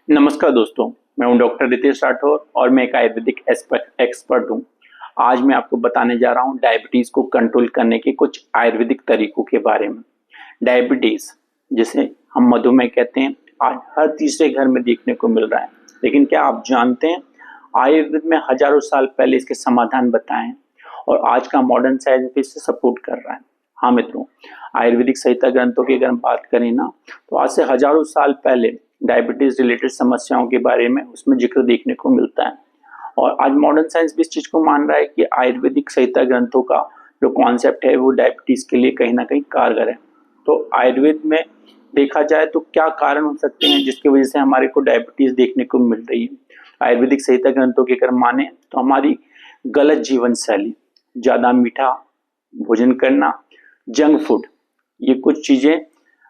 नमस्कार दोस्तों, मैं हूं डॉक्टर रितेश राठौर और मैं एक आयुर्वेदिक एक्सपर्ट हूं। आज मैं आपको बताने जा रहा हूं डायबिटीज को कंट्रोल करने के कुछ आयुर्वेदिक तरीकों के बारे में। डायबिटीज जिसे हम मधुमेह कहते हैं, आज हर तीसरे घर में देखने को मिल रहा है। लेकिन क्या आप जानते हैं, आयुर्वेद में हजारों साल पहले इसके समाधान बताए हैं और आज का मॉडर्न साइंस भी इसे सपोर्ट कर रहा है। हाँ मित्रों, आयुर्वेदिक संहिता ग्रंथों की अगर हम बात करें ना, तो आज से हजारों साल पहले डायबिटीज रिलेटेड समस्याओं के बारे में उसमें जिक्र देखने को मिलता है। और आज मॉडर्न साइंस भी इस चीज को मान रहा है कि आयुर्वेदिक संहिता ग्रंथों का जो कॉन्सेप्ट है वो डायबिटीज के लिए कहीं ना कहीं कारगर है। तो आयुर्वेद में देखा जाए तो क्या कारण हो सकते हैं जिसकी वजह से हमारे को डायबिटीज देखने को मिल रही है। आयुर्वेदिक संहिता ग्रंथों की अगर माने तो हमारी गलत जीवन शैली, ज्यादा मीठा भोजन करना, जंक फूड, ये कुछ चीजें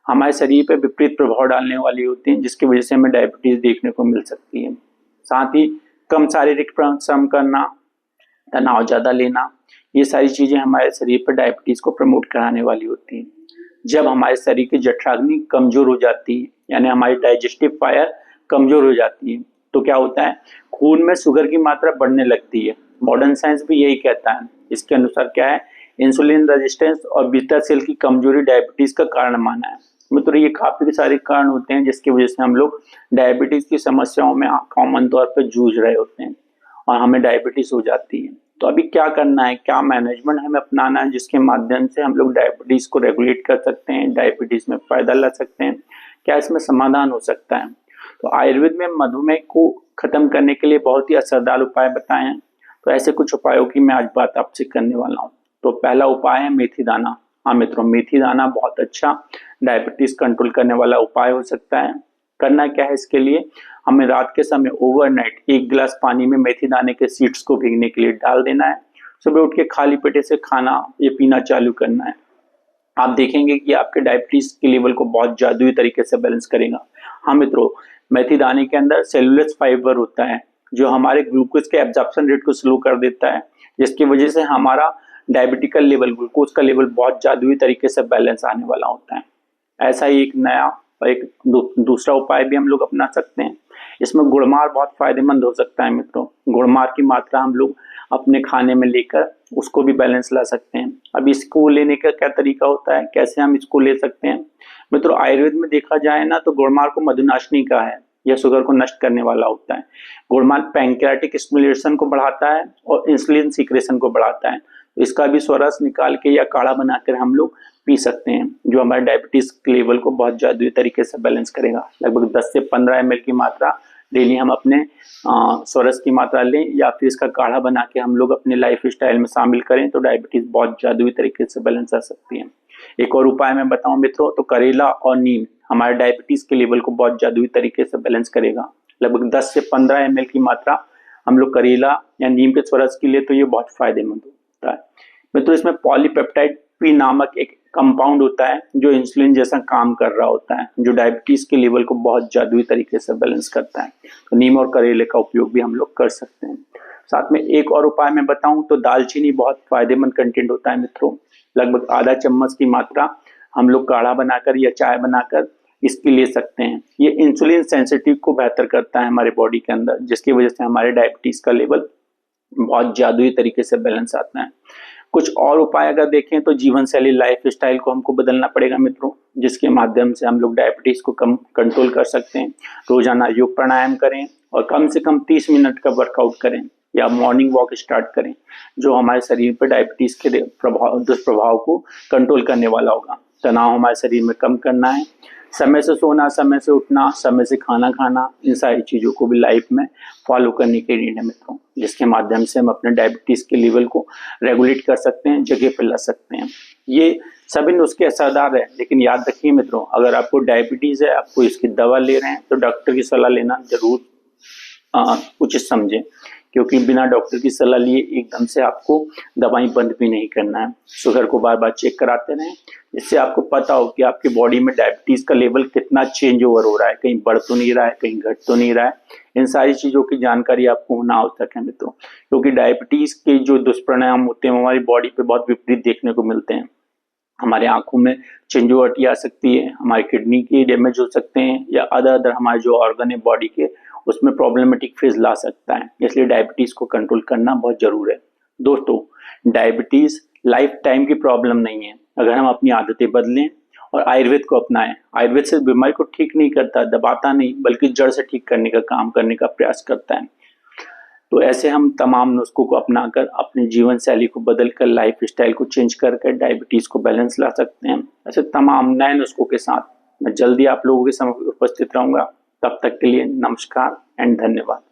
हमारे शरीर पर विपरीत प्रभाव डालने वाली होती हैं जिसकी वजह से हमें डायबिटीज देखने को मिल सकती है। साथ ही कम शारीरिक परिश्रम करना, तनाव ज्यादा लेना, ये सारी चीजें हमारे शरीर पर डायबिटीज को प्रमोट कराने वाली होती हैं। जब हमारे शरीर की जठराग्नि कमजोर हो जाती है, यानी हमारी डाइजेस्टिव फायर कमजोर हो जाती है, तो क्या होता है, खून में शुगर की मात्रा बढ़ने लगती है। मॉडर्न साइंस भी यही कहता है। इसके अनुसार क्या है, इंसुलिन रेजिस्टेंस और बीटा सेल की कमजोरी डायबिटीज का कारण माना है। मित्रों, ये काफी सारे कारण होते हैं जिसकी वजह से हम लोग डायबिटीज की समस्याओं में कॉमन तौर पर जूझ रहे होते हैं और हमें डायबिटीज हो जाती है। तो अभी क्या करना है, क्या मैनेजमेंट हमें अपनाना है जिसके माध्यम से हम लोग डायबिटीज को रेगुलेट कर सकते हैं, डायबिटीज में फायदा ला सकते हैं, क्या इसमें समाधान हो सकता है। तो आयुर्वेद में मधुमेह को खत्म करने के लिए बहुत ही असरदार उपाय बताए हैं। तो ऐसे कुछ उपायों की मैं आज बात आपसे करने वाला हूँ। तो पहला उपाय है मेथी दाना। हाँ मित्रों, मेथी दाना बहुत अच्छा डायबिटीज कंट्रोल करने वाला उपाय हो सकता है। करना क्या है, इसके लिए हमें रात के समय ओवरनाइट 1 गिलास पानी में मेथी दाने के सीड्स को भीगने के लिए डाल देना है। सुबह उठ के खाली पेटे से खाना ये पीना चालू करना है। आप देखेंगे कि आपके डायबिटीज के लेवल को बहुत जादुई तरीके से बैलेंस करेगा। हाँ मित्रों, मेथी दाने के अंदर सेलुलोज फाइबर होता है जो हमारे ग्लूकोज के एब्जॉर्प्शन रेट को स्लो कर देता है, जिसकी वजह से हमारा डायबिटिकल लेवल, ग्लूकोज का लेवल बहुत जादुई तरीके से बैलेंस आने वाला होता है। ऐसा ही एक नया और एक दूसरा उपाय भी हम लोग अपना सकते हैं। इसमें गुड़मार बहुत फायदेमंद हो सकता है मित्रों। गुड़मार की मात्रा हम लोग अपने खाने में लेकर उसको भी बैलेंस ला सकते हैं। अब इसको लेने का क्या तरीका होता है, कैसे हम इसको ले सकते हैं। मित्रों, आयुर्वेद में देखा जाए ना तो गुड़मार को मधुनाशनी का है, यह शुगर को नष्ट करने वाला होता है। गुड़मार पैंक्रियाटिक स्टिमुलेशन को बढ़ाता है और इंसुलिन सीक्रेशन को बढ़ाता है। इसका भी स्वरस निकाल के या काढ़ा बनाकर हम लोग पी सकते हैं, जो हमारे डायबिटीज लेवल को बहुत जादुई तरीके से बैलेंस करेगा। लगभग 10 से 15 ml की मात्रा डेली हम अपने स्वरस की मात्रा लें या फिर इसका काढ़ा बना के हम लोग अपने लाइफ स्टाइल में शामिल करें तो डायबिटीज बहुत जादुई तरीके से बैलेंस आ सकती है। एक और उपाय मैं बताऊं मित्रों, तो करेला और नीम हमारे डायबिटीज के लेवल को बहुत जादुई तरीके से बैलेंस करेगा। लगभग 10 से 15 ml की मात्रा हम लोग करेला या नीम के स्वरस के लिए तो ये बहुत फायदेमंद होता है। मित्रों, इसमें पॉलीपेप्टाइड पी नामक एक कंपाउंड होता है जो इंसुलिन जैसा काम कर रहा होता है, जो डायबिटीज के लेवल को बहुत जादुई तरीके से बैलेंस करता है। तो नीम और करेले का उपयोग भी हम लोग कर सकते हैं। साथ में एक और उपाय मैं बताऊं तो दालचीनी बहुत फायदेमंद कंटेंट होता है मित्रों। लगभग आधा चम्मच की मात्रा हम लोग काढ़ा बनाकर या चाय बनाकर इसकी ले सकते हैं। ये इंसुलिन सेंसिटिव को बेहतर करता है हमारे बॉडी के अंदर, जिसकी वजह से हमारे डायबिटीज का लेवल बहुत जादुई तरीके से बैलेंस आता है। कुछ और उपाय अगर देखें तो जीवन शैली, लाइफ स्टाइल को हमको बदलना पड़ेगा मित्रों, जिसके माध्यम से हम लोग डायबिटीज को कम कंट्रोल कर सकते हैं। रोजाना योग प्राणायाम करें और कम से कम 30 मिनट का वर्कआउट करें या मॉर्निंग वॉक स्टार्ट करें, जो हमारे शरीर पर डायबिटीज के दुष्प्रभाव को कंट्रोल करने वाला होगा। तनाव हमारे शरीर में कम करना है। समय से सोना, समय से उठना, समय से खाना खाना, इन सारी चीज़ों को भी लाइफ में फॉलो करने के लिए मित्रों, जिसके माध्यम से हम अपने डायबिटीज के लेवल को रेगुलेट कर सकते हैं, जगह पर ला सकते हैं। ये सभी नुस्खे असरदार है, लेकिन याद रखिए मित्रों, अगर आपको डायबिटीज है, आपको इसकी दवा ले रहे हैं तो डॉक्टर की सलाह लेना जरूर उचित समझें, क्योंकि बिना डॉक्टर की सलाह लिए एकदम से आपको दवाई बंद भी नहीं करना है। शुगर को बार बार चेक कराते रहें, जिससे आपको पता हो कि आपकी बॉडी में डायबिटीज का लेवल कितना चेंज ओवर हो रहा है, कहीं बढ़ तो नहीं रहा है, कहीं घट तो नहीं रहा है। इन सारी चीज़ों की जानकारी आपको होना आवश्यक है मित्रों, क्योंकि डायबिटीज के जो दुष्परिणाम होते हैं हमारी बॉडी पे बहुत विपरीत देखने को मिलते हैं। हमारे आंखों में चिंजुआटी आ सकती है, हमारी किडनी की डैमेज हो सकते हैं, या अदर हमारे जो ऑर्गन है बॉडी के उसमें प्रॉब्लमेटिक फेज ला सकता है। इसलिए डायबिटीज को कंट्रोल करना बहुत जरूरी है। दोस्तों, डायबिटीज लाइफ टाइम की प्रॉब्लम नहीं है। अगर हम अपनी आदतें बदलें और आयुर्वेद को अपनाएं, आयुर्वेद से बीमारी को ठीक नहीं करता, दबाता नहीं, बल्कि जड़ से ठीक करने का काम करने का प्रयास करता है। तो ऐसे हम तमाम नुस्खों को अपनाकर अपनी जीवन शैली को बदलकर, लाइफ स्टाइल को चेंज करके डायबिटीज को बैलेंस ला सकते हैं। ऐसे तमाम नए नुस्खों के साथ मैं जल्दी आप लोगों के समक्ष उपस्थित रहूंगा। तब तक के लिए नमस्कार एंड धन्यवाद।